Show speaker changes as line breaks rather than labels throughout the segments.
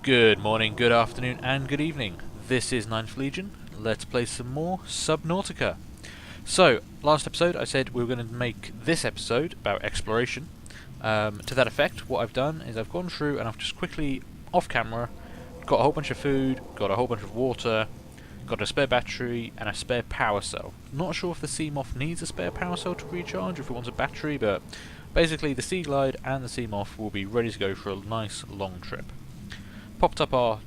Good morning, good afternoon, and good evening. This is Ninth Legion. Let's play some more Subnautica. So, last episode I said we were going to make this episode about exploration. To that effect, what I've done is I've gone through and I've just quickly, off camera, got a whole bunch of food, got a whole bunch of water, got a spare battery, and a spare power cell. Not sure if the Seamoth needs a spare power cell to recharge, if it wants a battery, but basically the Sea Glide and the Seamoth will be ready to go for a nice long trip. Popped up our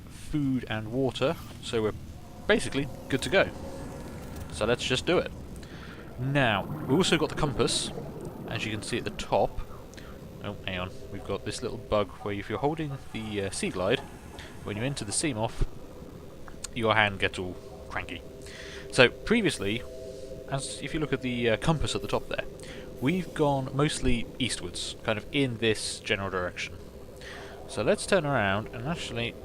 food and water, so we're basically good to go. So let's just do it. Now, we've also got the compass, as you can see at the top. Oh, hang on. We've got this little bug where if you're holding the Sea Glide, when you enter the Seamoth, your hand gets all cranky. So previously, as if you look at the compass at the top there, we've gone mostly eastwards, kind of in this general direction. So let's turn around and actually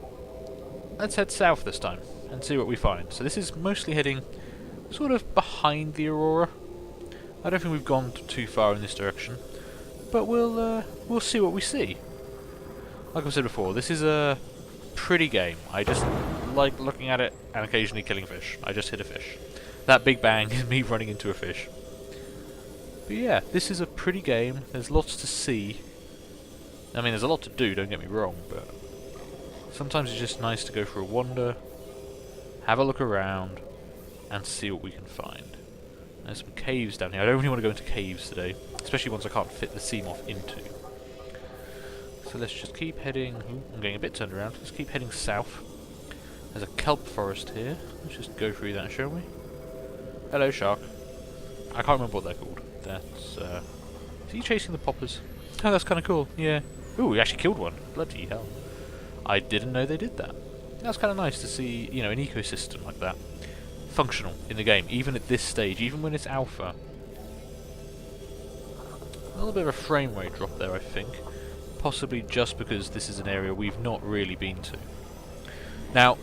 let's head south this time and see what we find. So this is mostly heading sort of behind the Aurora. I don't think we've gone too far in this direction, but we'll see what we see. Like I said before, this is a pretty game. I just like looking at it and occasionally killing fish. I just hit a fish. That big bang is me running into a fish. But yeah, this is a pretty game. There's lots to see. I mean, there's a lot to do, don't get me wrong, but sometimes it's just nice to go for a wander, have a look around, and see what we can find. There's some caves down here. I don't really want to go into caves today, especially ones I can't fit the Seamoth into. So let's just keep heading... Ooh, I'm getting a bit turned around. Let's keep heading south. There's a kelp forest here. Let's just go through that, shall we? Hello, shark. I can't remember what they're called. That's, is he chasing the poppers? Oh, that's kind of cool, yeah. Ooh, we actually killed one. Bloody hell. I didn't know they did that. That's kind of nice to see, you know, an ecosystem like that functional in the game, even at this stage, even when it's alpha. A little bit of a frame rate drop there, I think. Possibly just because this is an area we've not really been to. Now,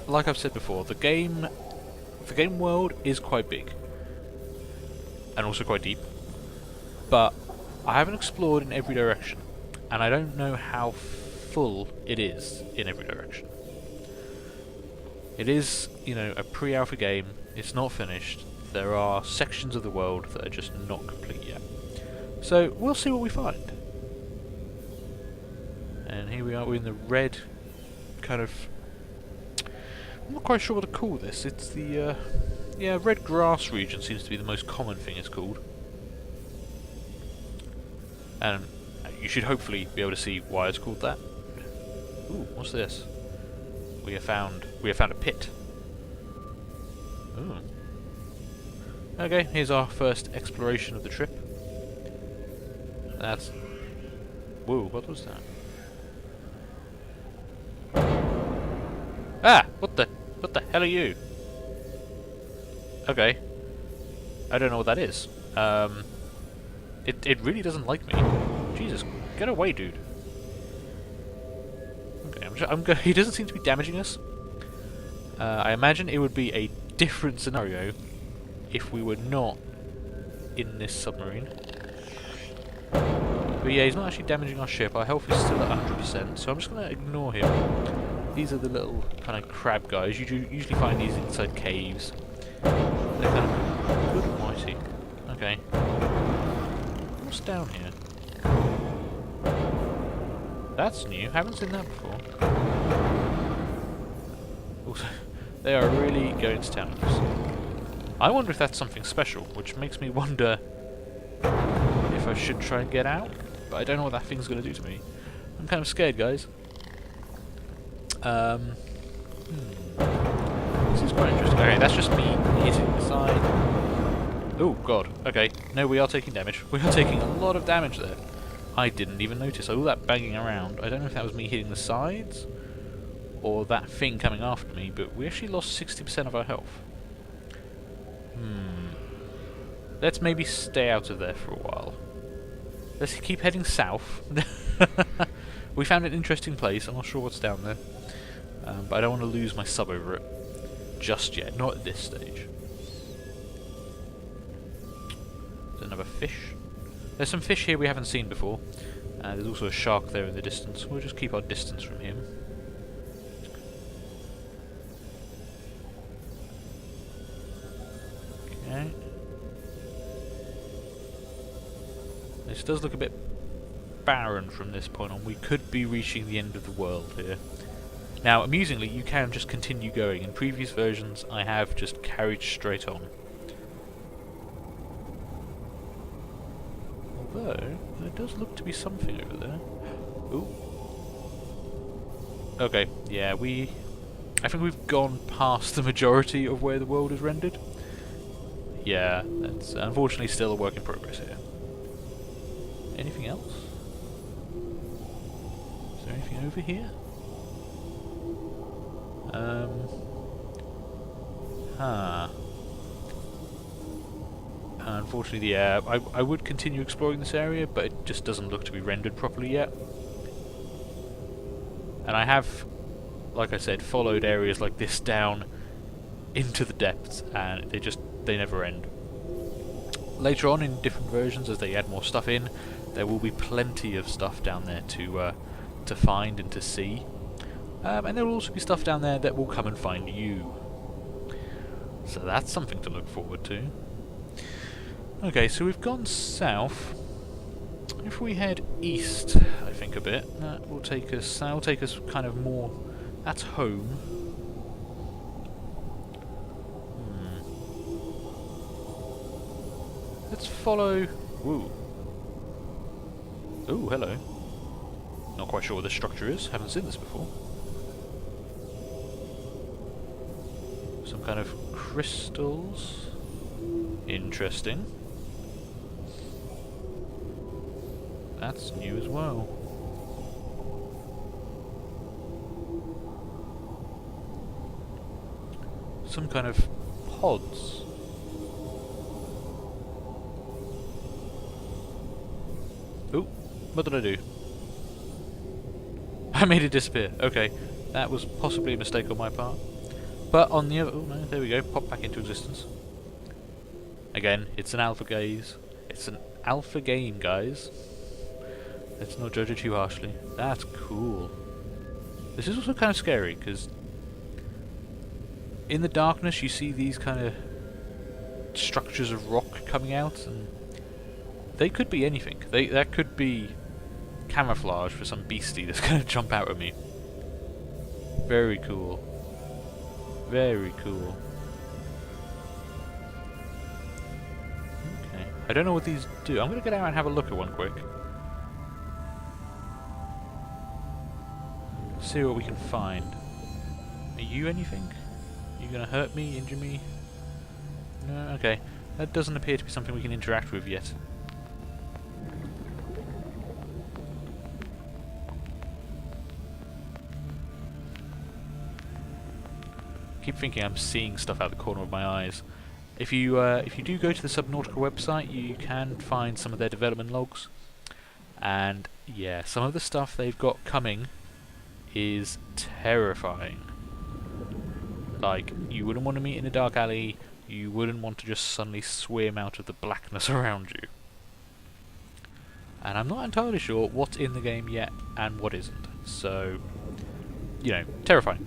like I've said before, the game world is quite big. And also quite deep. But I haven't explored in every direction. And I don't know how full it is in every direction. It is, you know, a pre-alpha game. It's not finished. There are sections of the world that are just not complete yet. So we'll see what we find. And here we are. We're in the red kind of... I'm not quite sure what to call this. It's the yeah, red grass region seems to be the most common thing it's called. And you should hopefully be able to see why it's called that. Ooh, what's this? We have found a pit. Ooh. Okay, here's our first exploration of the trip. That's... Whoa, what was that? Ah! What the hell are you? Okay. I don't know what that is. It really doesn't like me. Jesus, get away, dude. Okay, he doesn't seem to be damaging us. I imagine it would be a different scenario if we were not in this submarine. But yeah, he's not actually damaging our ship. Our health is still at 100%, so I'm just going to ignore him. These are the little kind of crab guys. You usually find these inside caves. They're kind of good and mighty. Okay. What's down here? That's new. Haven't seen that before. Also, they are really going to town with us. I wonder if that's something special, which makes me wonder if I should try and get out. But I don't know what that thing's going to do to me. I'm kind of scared, guys. This is quite interesting. Okay, that's just me hitting the side. Oh god. Okay. No, we are taking damage. We are taking a lot of damage there. I didn't even notice. All that banging around. I don't know if that was me hitting the sides or that thing coming after me, but we actually lost 60% of our health. Let's maybe stay out of there for a while. Let's keep heading south. We found an interesting place. I'm not sure what's down there. But I don't want to lose my sub over it just yet. Not at this stage. There's another fish. There's some fish here we haven't seen before. There's also a shark there in the distance. We'll just keep our distance from him. This does look a bit barren from this point on. We could be reaching the end of the world here. Now, amusingly, you can just continue going. In previous versions, I have just carried straight on. Although, there does look to be something over there. Ooh. Okay, yeah, I think we've gone past the majority of where the world is rendered. Yeah, that's unfortunately still a work in progress here. Anything else? Is there anything over here? Unfortunately, yeah, I would continue exploring this area, but it just doesn't look to be rendered properly yet. And I have, like I said, followed areas like this down into the depths, and they never end. Later on in different versions, as they add more stuff in, there will be plenty of stuff down there to find and to see. And there will also be stuff down there that will come and find you. So that's something to look forward to. Okay, so we've gone south. If we head east, I think a bit, that will take us kind of more. That's home. Let's follow. Ooh. Ooh, hello. Not quite sure what this structure is. Haven't seen this before. Some kind of crystals. Interesting. That's new as well. Some kind of pods. Ooh, what did I do? I made it disappear. Okay, that was possibly a mistake on my part. But on the other... Oh no, there we go. Pop back into existence. Again, it's an alpha gaze. It's an alpha game, guys. Let's not judge it too harshly. That's cool. This is also kind of scary, because in the darkness you see these kind of structures of rock coming out, and they could be anything. That could be camouflage for some beastie that's going to jump out at me. Very cool. Very cool. Okay. I don't know what these do. I'm going to get out and have a look at one quick. See what we can find. Are you anything? Are you going to hurt me, injure me? No? Okay. That doesn't appear to be something we can interact with yet. I keep thinking I'm seeing stuff out the corner of my eyes. If you do go to the Subnautica website, you can find some of their development logs. And yeah, some of the stuff they've got coming is terrifying. Like, you wouldn't want to meet in a dark alley, you wouldn't want to just suddenly swim out of the blackness around you. And I'm not entirely sure what's in the game yet and what isn't. So, you know, terrifying.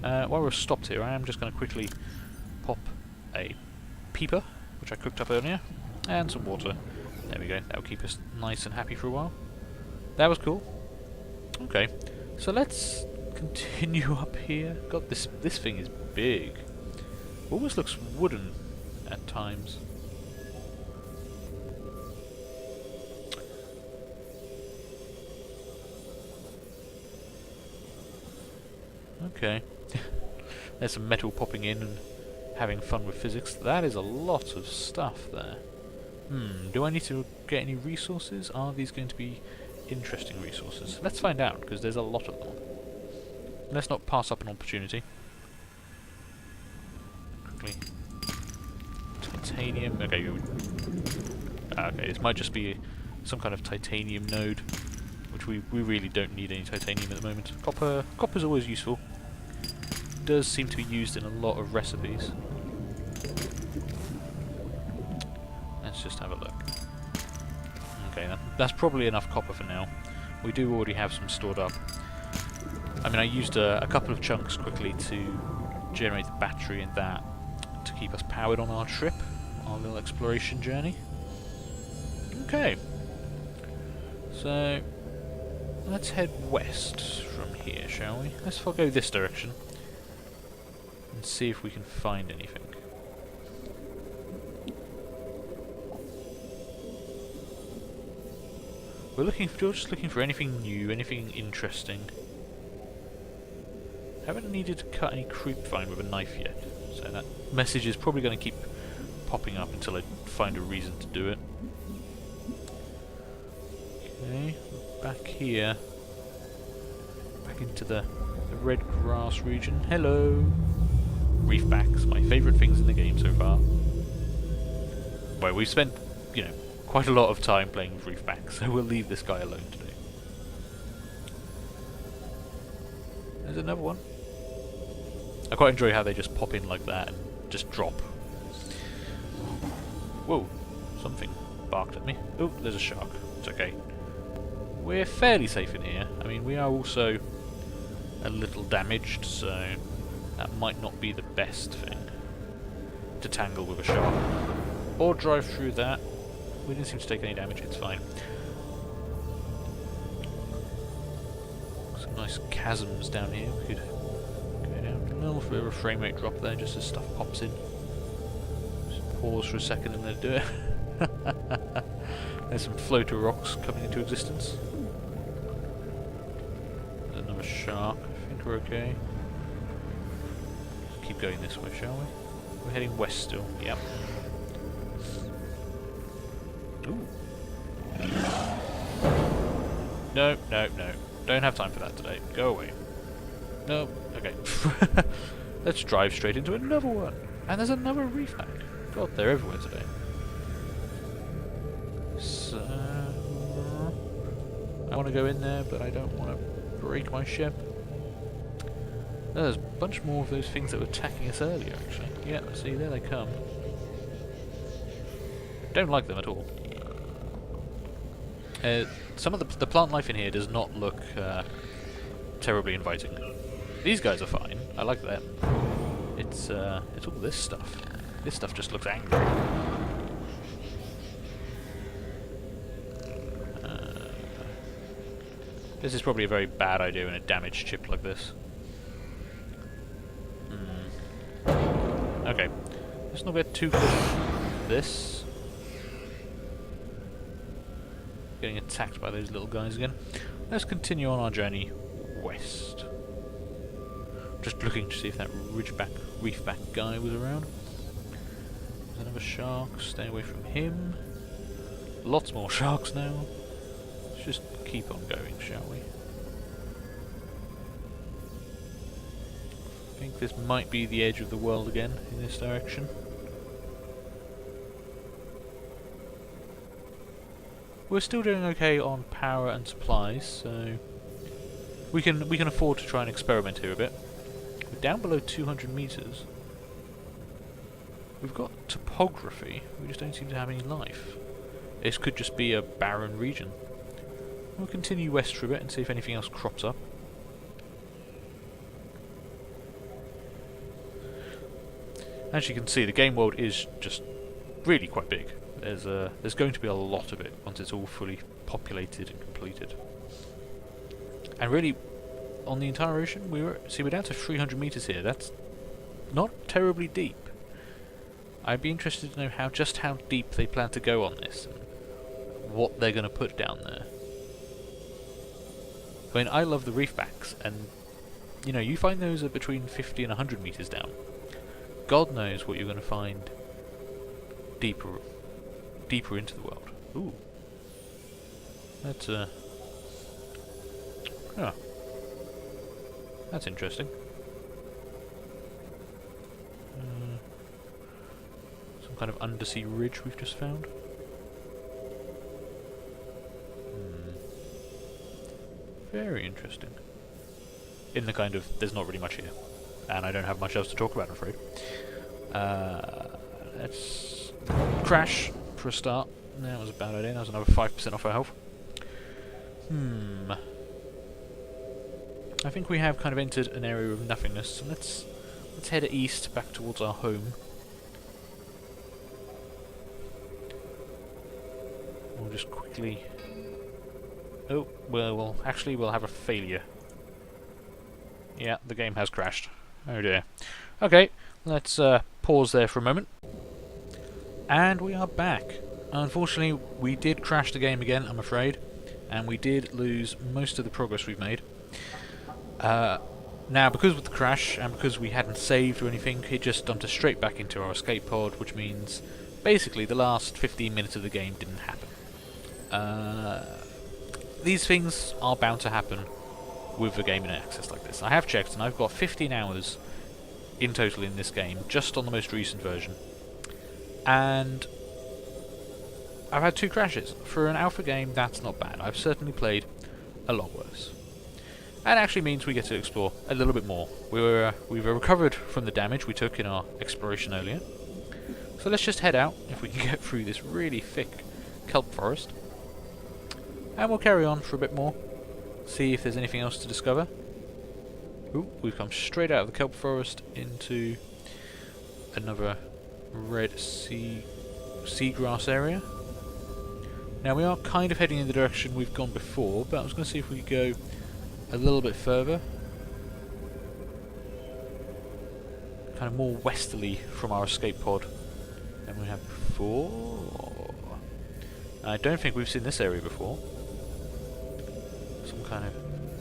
While we're stopped here, I am just going to quickly pop a peeper, which I cooked up earlier, and some water. There we go, that'll keep us nice and happy for a while. That was cool. Okay. So let's continue up here. God, this thing is big. Almost looks wooden at times. Okay. There's some metal popping in and having fun with physics. That is a lot of stuff there. Do I need to get any resources? Are these going to be interesting resources? Let's find out, because there's a lot of them. Let's not pass up an opportunity. Quickly. Titanium. Okay, okay, this might just be some kind of titanium node, which we really don't need any titanium at the moment. Copper's always useful. Does seem to be used in a lot of recipes. Let's just have a look. Okay, that's probably enough copper for now. We do already have some stored up. I mean, I used a couple of chunks quickly to generate the battery in that to keep us powered on our trip, our little exploration journey. Okay, So let's head west from here, shall we? Let's go this direction and see if we can find anything. We're just looking for anything new, anything interesting. Haven't needed to cut any creep vine with a knife yet, so that message is probably going to keep popping up until I find a reason to do it. Okay, back here. Back into the red grass region. Hello! Reefbacks, my favourite things in the game so far. Well, we've spent, you know, quite a lot of time playing with reefbacks, so we'll leave this guy alone today. There's another one. I quite enjoy how they just pop in like that and just drop. Whoa, something barked at me. Oh, there's a shark. It's okay. We're fairly safe in here. I mean, we are also a little damaged, so that might not be the best thing to tangle with a shark. Or drive through that. We didn't seem to take any damage, it's fine. Some nice chasms down here. We could go down a little bit of a frame rate drop there just as stuff pops in. Just pause for a second and then do it. There's some floater rocks coming into existence. There's another shark. I think we're okay. Let's keep going this way, shall we? We're heading west still. Yep. Ooh. No, no, no. Don't have time for that today. Go away. No. Okay. Let's drive straight into another one. And there's another reef pack. God, they're everywhere today. So I want to go in there, but I don't want to break my ship. There's a bunch more of those things that were attacking us earlier, actually. Yeah, see, there they come. Don't like them at all. Some of the plant life in here does not look terribly inviting. These guys are fine. I like them. It's all this stuff. This stuff just looks angry. This is probably a very bad idea in a damaged ship like this. Okay, let's not get too close to this. Getting attacked by those little guys again. Let's continue on our journey west. Just looking to see if that reefback guy was around. There's another shark. Stay away from him. Lots more sharks now. Let's just keep on going, shall we? I think this might be the edge of the world again in this direction. We're still doing okay on power and supplies, so we can afford to try and experiment here a bit. We're down below 200 meters. We've got topography. We just don't seem to have any life. This could just be a barren region. We'll continue west for a bit and see if anything else crops up. As you can see, the game world is just really quite big. There's going to be a lot of it once it's all fully populated and completed. And really, on the entire ocean, we're down to 300 meters here. That's not terribly deep. I'd be interested to know just how deep they plan to go on this, and what they're going to put down there. I mean, I love the reefbacks, and you know, you find those at between 50 and 100 meters down. God knows what you're going to find deeper into the world. Ooh, that's that's interesting. Some kind of undersea ridge we've just found. Very interesting. In the kind of, there's not really much here, and I don't have much else to talk about, I'm afraid. Let's crash for a start. That was a bad idea. That was another 5% off our health. I think we have kind of entered an area of nothingness. So let's head east back towards our home. We'll just quickly Oh, well, actually we'll have a failure. Yeah, the game has crashed. Oh dear. Okay, let's pause there for a moment. And we are back. Unfortunately, we did crash the game again, I'm afraid. And we did lose most of the progress we've made. Now, because of the crash, and because we hadn't saved or anything, it just dumped us straight back into our escape pod, which means, basically, the last 15 minutes of the game didn't happen. These things are bound to happen with a game in access like this. I have checked, and I've got 15 hours in total in this game, just on the most recent version. And I've had 2 crashes. For an alpha game, that's not bad. I've certainly played a lot worse. That actually means we get to explore a little bit more. We've recovered from the damage we took in our exploration earlier. So let's just head out, if we can get through this really thick kelp forest. And we'll carry on for a bit more, see if there's anything else to discover. Ooh, we've come straight out of the kelp forest into another red seagrass area. Now we are kind of heading in the direction we've gone before, but I was going to see if we could go a little bit further. Kind of more westerly from our escape pod than we have before. I don't think we've seen this area before. Some kind of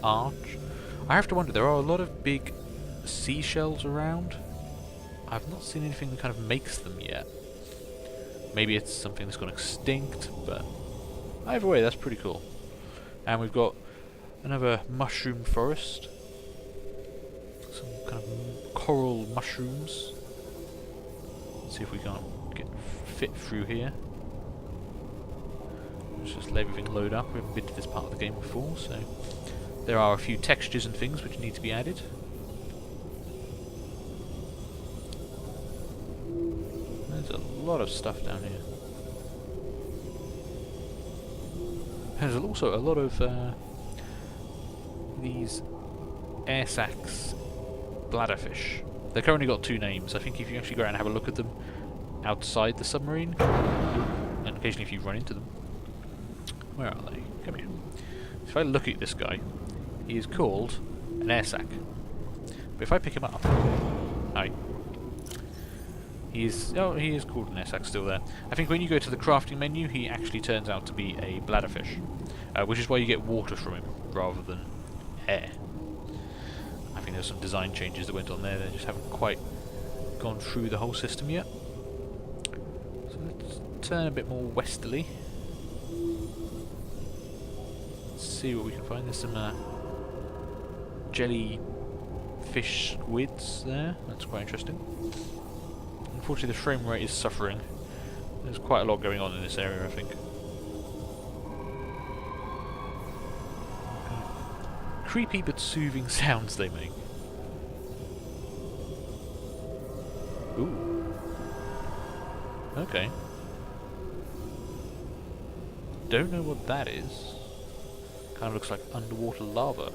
arch. I have to wonder, there are a lot of big seashells around. I've not seen anything that kind of makes them yet. Maybe it's something that's gone extinct, but either way, that's pretty cool. And we've got another mushroom forest. Some kind of coral mushrooms. Let's see if we can't get fit through here. Let's just let everything load up. We haven't been to this part of the game before, so there are a few textures and things which need to be added. There's a lot of stuff down here. There's also a lot of these air sacs bladderfish. They've currently got 2 names. I think if you actually go around and have a look at them outside the submarine, and occasionally if you run into them. Where are they? Come here. If I look at this guy, he is called an air sac. But if I pick him up, hi. He is called an air sac still there. I think when you go to the crafting menu, he actually turns out to be a bladderfish, which is why you get water from him rather than air. I think there's some design changes that went on there. They just haven't quite gone through the whole system yet. So let's turn a bit more westerly. Let's see what we can find. There's some jellyfish squids there. That's quite interesting. Unfortunately, the frame rate is suffering. There's quite a lot going on in this area, I think. Creepy but soothing sounds they make. Ooh. Okay. Don't know what that is. Kind of looks like underwater lava.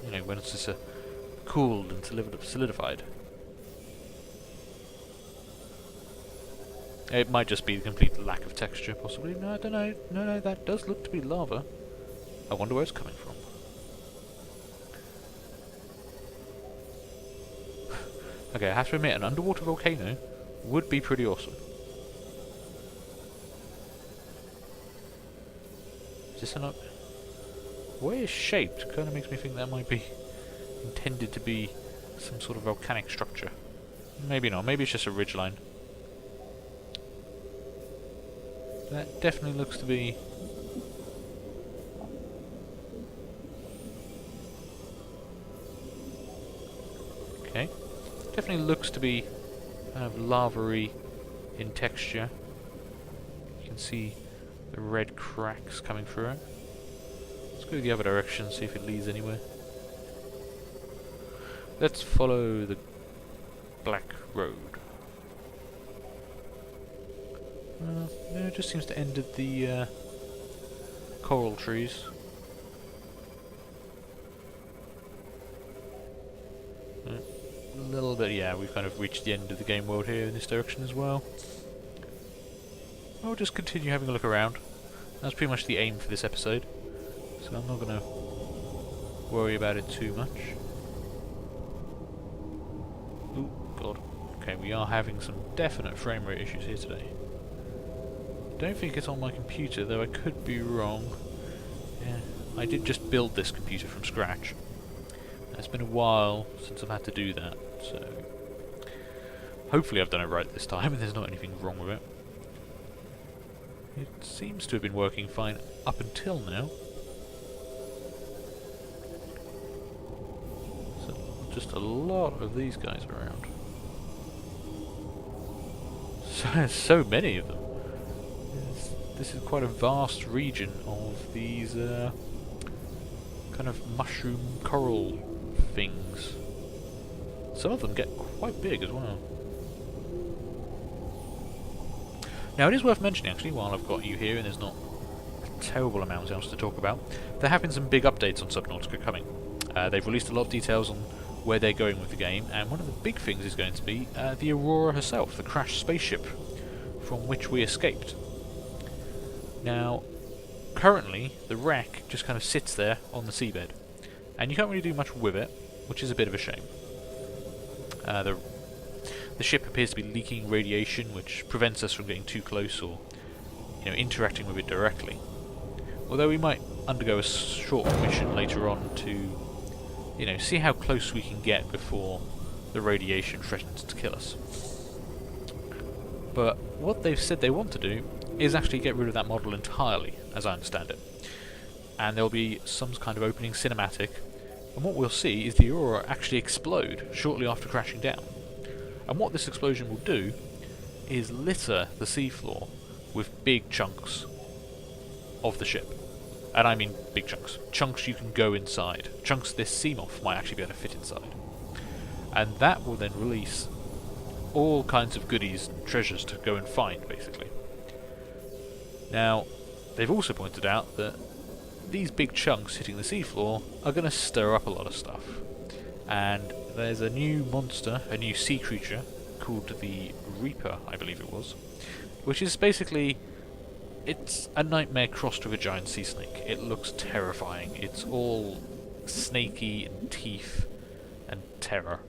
You know, when it's just cooled and solidified. It might just be the complete lack of texture, possibly. No, I don't know. No, that does look to be lava. I wonder where it's coming from. Okay, I have to admit, an underwater volcano would be pretty awesome. Is this an the way it's shaped kind of makes me think that might be intended to be some sort of volcanic structure. Maybe not. Maybe it's just a ridgeline. That definitely looks to be... Okay. Definitely looks to be kind of lava-y in texture. You can see the red cracks coming through it. Let's go the other direction, see if it leads anywhere. Let's follow the black road. No, it just seems to end at the coral trees. A little bit, yeah, we've kind of reached the end of the game world here in this direction as well. I'll just continue having a look around. That's pretty much the aim for this episode. so I'm not going to worry about it too much. Ooh, God. Okay, we are having some definite frame rate issues here today. Don't think it's on my computer, though I could be wrong. Yeah, I did just build this computer from scratch. It's been a while since I've had to do that, so hopefully I've done it right this time and there's not anything wrong with it. It seems to have been working fine up until now. So just a lot of these guys around. So many of them. This is quite a vast region of these kind of mushroom coral things. Some of them get quite big as well. Now it is worth mentioning actually, while I've got you here and there's not a terrible amount else to talk about, there have been some big updates on Subnautica coming. They've released a lot of details on where they're going with the game, and one of the big things is going to be the Aurora herself, the crashed spaceship from which we escaped. Now, currently the wreck just kind of sits there on the seabed, and you can't really do much with it, which is a bit of a shame. The ship appears to be leaking radiation, which prevents us from getting too close or, interacting with it directly. Although we might undergo a short mission later on to, see how close we can get before the radiation threatens to kill us. But what they've said they want to do is actually get rid of that model entirely, as I understand it. And there'll be some kind of opening cinematic, and what we'll see is the Aurora actually explode shortly after crashing down. And what this explosion will do is litter the seafloor with big chunks of the ship. And I mean big chunks. Chunks you can go inside. Chunks this Seamoth might actually be able to fit inside. And that will then release all kinds of goodies and treasures to go and find, basically. Now, they've also pointed out that these big chunks hitting the seafloor are going to stir up a lot of stuff. And there's a new monster, a new sea creature, called the Reaper, I believe it was, which is basically, it's a nightmare crossed with a giant sea snake. It looks terrifying. It's all snaky and teeth and terror.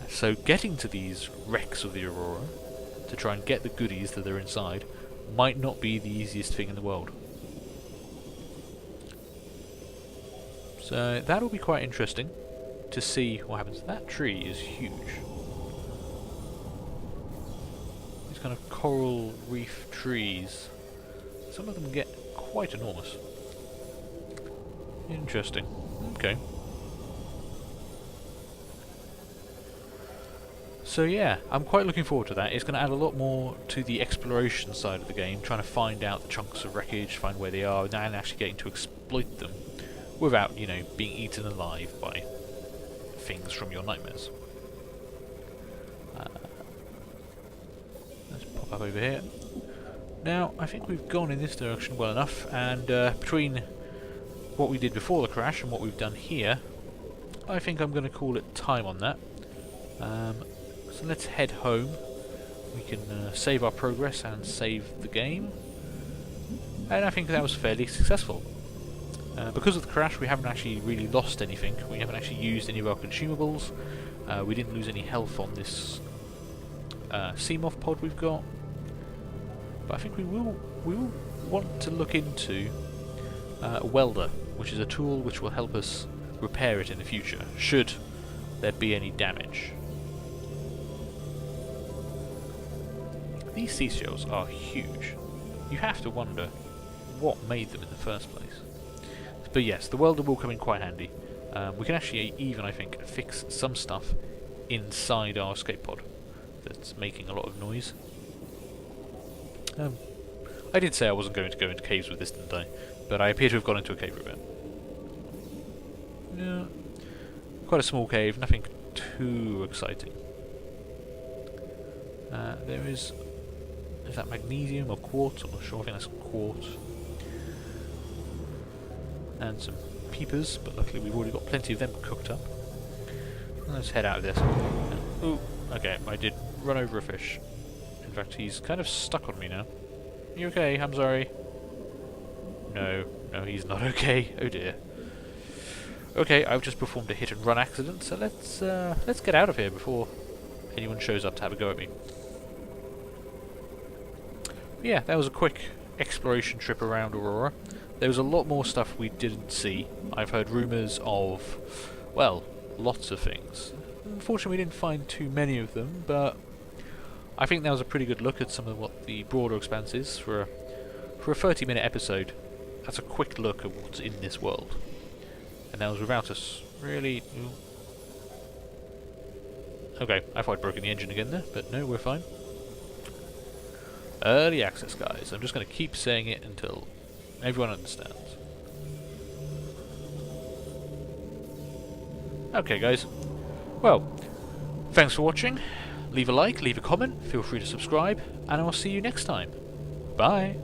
So getting to these wrecks of the Aurora to try and get the goodies that are inside might not be the easiest thing in the world. So that'll be quite interesting to see what happens. That tree is huge. These kind of coral reef trees, some of them get quite enormous. Interesting. Okay. So yeah, I'm quite looking forward to that. It's going to add a lot more to the exploration side of the game, trying to find out the chunks of wreckage, find where they are, and actually getting to exploit them without, being eaten alive by things from your nightmares. Let's pop up over here. Now, I think we've gone in this direction well enough, and between what we did before the crash and what we've done here, I think I'm going to call it time on that. So let's head home. We can save our progress and save the game. And I think that was fairly successful. Because of the crash, we haven't actually really lost anything. We haven't actually used any of our consumables. We didn't lose any health on this Seamoth pod we've got. But I think we will want to look into a welder, which is a tool which will help us repair it in the future, should there be any damage. These seashells are huge. You have to wonder what made them in the first place. But yes, the welder will come in quite handy. We can actually even, I think, fix some stuff inside our escape pod that's making a lot of noise. I did say I wasn't going to go into caves with this, didn't I? But I appear to have gone into a cave with it. Yeah, quite a small cave, nothing too exciting. There is that magnesium or quartz? I'm not sure, I think that's quartz. And some peepers, but luckily we've already got plenty of them cooked up. Let's head out of this. Ooh, okay, I did run over a fish. In fact, he's kind of stuck on me now. You okay? I'm sorry. No. No, he's not okay. Oh dear. Okay, I've just performed a hit and run accident, so let's get out of here before anyone shows up to have a go at me. But yeah, that was a quick exploration trip around Aurora. There was a lot more stuff we didn't see. I've heard rumours of, well, lots of things. Unfortunately, we didn't find too many of them, but I think that was a pretty good look at some of what the broader expanse is for a 30-minute episode. That's a quick look at what's in this world. And that was without us really... Ooh. Okay, I thought I'd broken the engine again there, but no, we're fine. Early access, guys. I'm just going to keep saying it until everyone understands. Okay, guys. Well, thanks for watching. Leave a like, leave a comment, feel free to subscribe, and I'll see you next time. Bye!